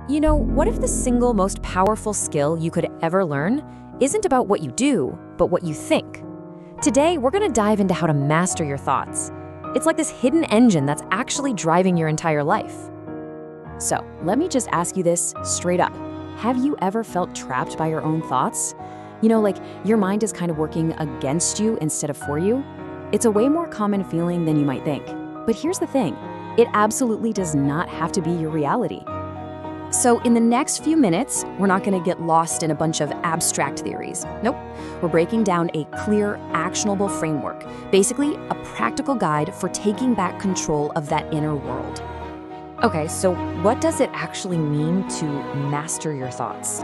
What if the single most powerful skill you could ever learn isn't about what you do, but what you think? Today, we're going to dive into how to master your thoughts. It's like this hidden engine that's actually driving your entire life. So, let me just ask you this straight up. Have you ever felt trapped by your own thoughts? Like your mind is kind of working against you instead of for you? It's a way more common feeling than you might think. But here's the thing, it absolutely does not have to be your reality. So in the next few minutes, we're not going to get lost in a bunch of abstract theories. Nope. We're breaking down a clear, actionable framework, basically a practical guide for taking back control of that inner world. Okay, so what does it actually mean to master your thoughts?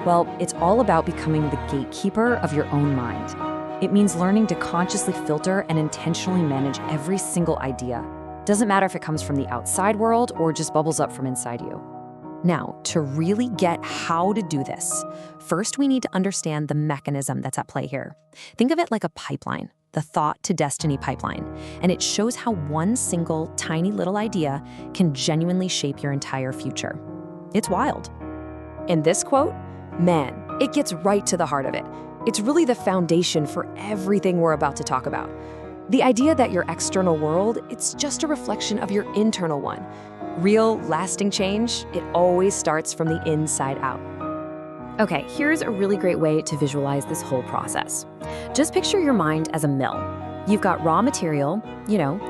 Well, it's all about becoming the gatekeeper of your own mind. It means learning to consciously filter and intentionally manage every single idea. Doesn't matter if it comes from the outside world or just bubbles up from inside you. Now, to really get how to do this, first we need to understand the mechanism that's at play here. Think of it like a pipeline, the thought to destiny pipeline, and it shows how one single tiny little idea can genuinely shape your entire future. It's wild. In this quote, man, it gets right to the heart of it. It's really the foundation for everything we're about to talk about. The idea that your external world, it's just a reflection of your internal one. Real, lasting change, it always starts from the inside out. Okay, here's a really great way to visualize this whole process. Just picture your mind as a mill. You've got raw material,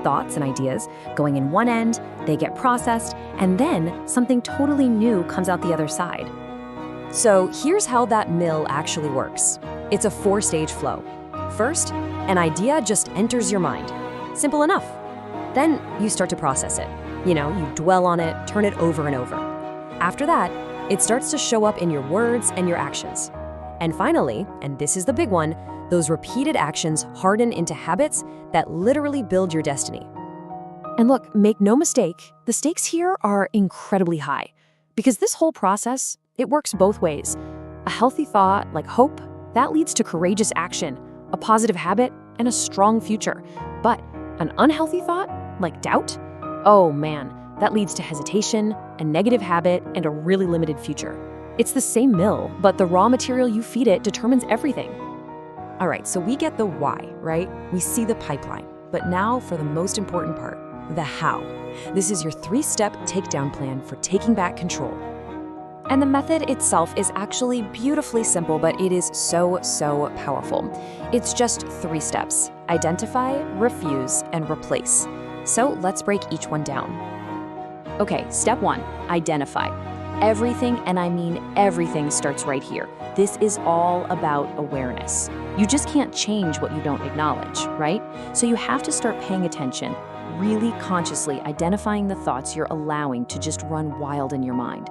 thoughts and ideas, going in one end, they get processed, and then something totally new comes out the other side. So here's how that mill actually works. It's a 4-stage flow. First, an idea just enters your mind. Simple enough. Then you start to process it. You dwell on it, turn it over and over. After that, it starts to show up in your words and your actions. And finally, and this is the big one, those repeated actions harden into habits that literally build your destiny. And look, make no mistake, the stakes here are incredibly high because this whole process, it works both ways. A healthy thought, like hope, that leads to courageous action, a positive habit, and a strong future. But an unhealthy thought, like doubt, oh man, that leads to hesitation, a negative habit, and a really limited future. It's the same mill, but the raw material you feed it determines everything. All right, so we get the why, right? We see the pipeline. But now for the most important part, the how. This is your 3-step takedown plan for taking back control. And the method itself is actually beautifully simple, but it is so powerful. It's just 3 steps: identify, refuse, and replace. So let's break each one down. Okay, step 1, identify. Everything, and I mean everything, starts right here. This is all about awareness. You just can't change what you don't acknowledge, right? So you have to start paying attention, really consciously identifying the thoughts you're allowing to just run wild in your mind.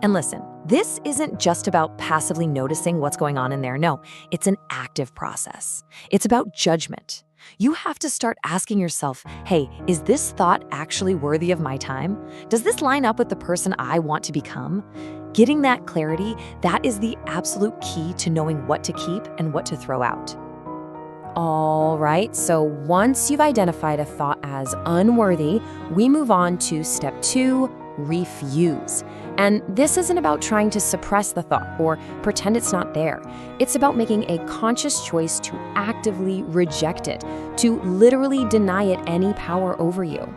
And listen, this isn't just about passively noticing what's going on in there. No, it's an active process. It's about judgment. You have to start asking yourself, hey, is this thought actually worthy of my time? Does this line up with the person I want to become? Getting that clarity, that is the absolute key to knowing what to keep and what to throw out. All right, so once you've identified a thought as unworthy, we move on to step 2, refuse. And this isn't about trying to suppress the thought or pretend it's not there. It's about making a conscious choice to actively reject it, to literally deny it any power over you.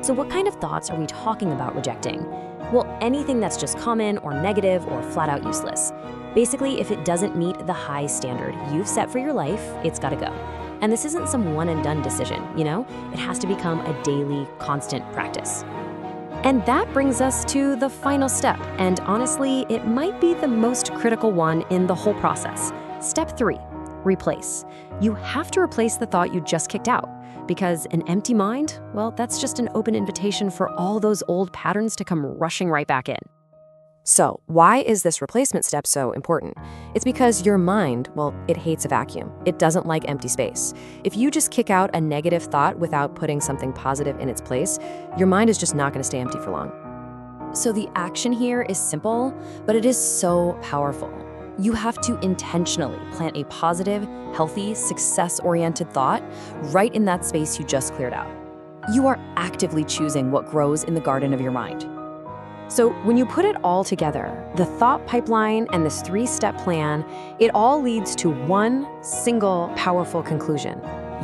So what kind of thoughts are we talking about rejecting? Well, anything that's just common or negative or flat out useless. Basically, if it doesn't meet the high standard you've set for your life, it's gotta go. And this isn't some one and done decision, It has to become a daily, constant practice. And that brings us to the final step, and honestly, it might be the most critical one in the whole process. Step 3, replace. You have to replace the thought you just kicked out, because an empty mind, well, that's just an open invitation for all those old patterns to come rushing right back in. So, why is this replacement step so important? It's because your mind, well, it hates a vacuum. It doesn't like empty space. If you just kick out a negative thought without putting something positive in its place, your mind is just not going to stay empty for long. So the action here is simple, but it is so powerful. You have to intentionally plant a positive, healthy, success-oriented thought right in that space you just cleared out. You are actively choosing what grows in the garden of your mind. So when you put it all together, the thought pipeline and this three-step plan, it all leads to one single powerful conclusion.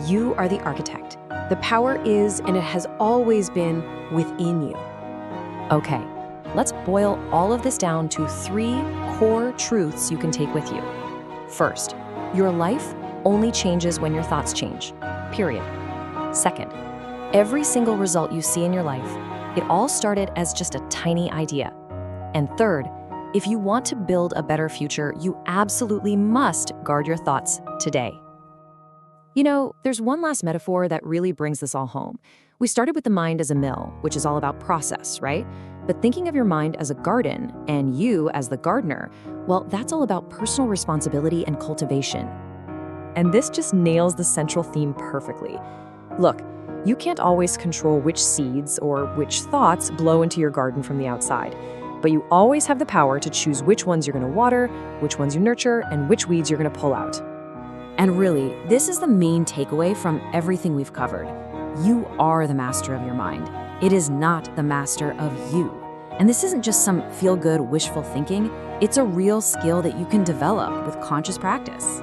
You are the architect. The power is, and it has always been, within you. Okay, let's boil all of this down to 3 core truths you can take with you. First, your life only changes when your thoughts change, period. Second, every single result you see in your life, it all started as just a tiny idea. And third, if you want to build a better future, you absolutely must guard your thoughts today. You know, there's one last metaphor that really brings this all home. We started with the mind as a mill, which is all about process, right? But thinking of your mind as a garden and you as the gardener, well, that's all about personal responsibility and cultivation. And this just nails the central theme perfectly. Look, you can't always control which seeds or which thoughts blow into your garden from the outside, but you always have the power to choose which ones you're going to water, which ones you nurture, and which weeds you're going to pull out. And really, this is the main takeaway from everything we've covered. You are the master of your mind. It is not the master of you. And this isn't just some feel-good, wishful thinking. It's a real skill that you can develop with conscious practice.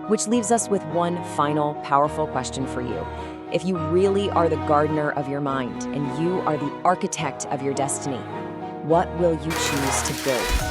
Which leaves us with one final, powerful question for you. If you really are the gardener of your mind and you are the architect of your destiny, what will you choose to build?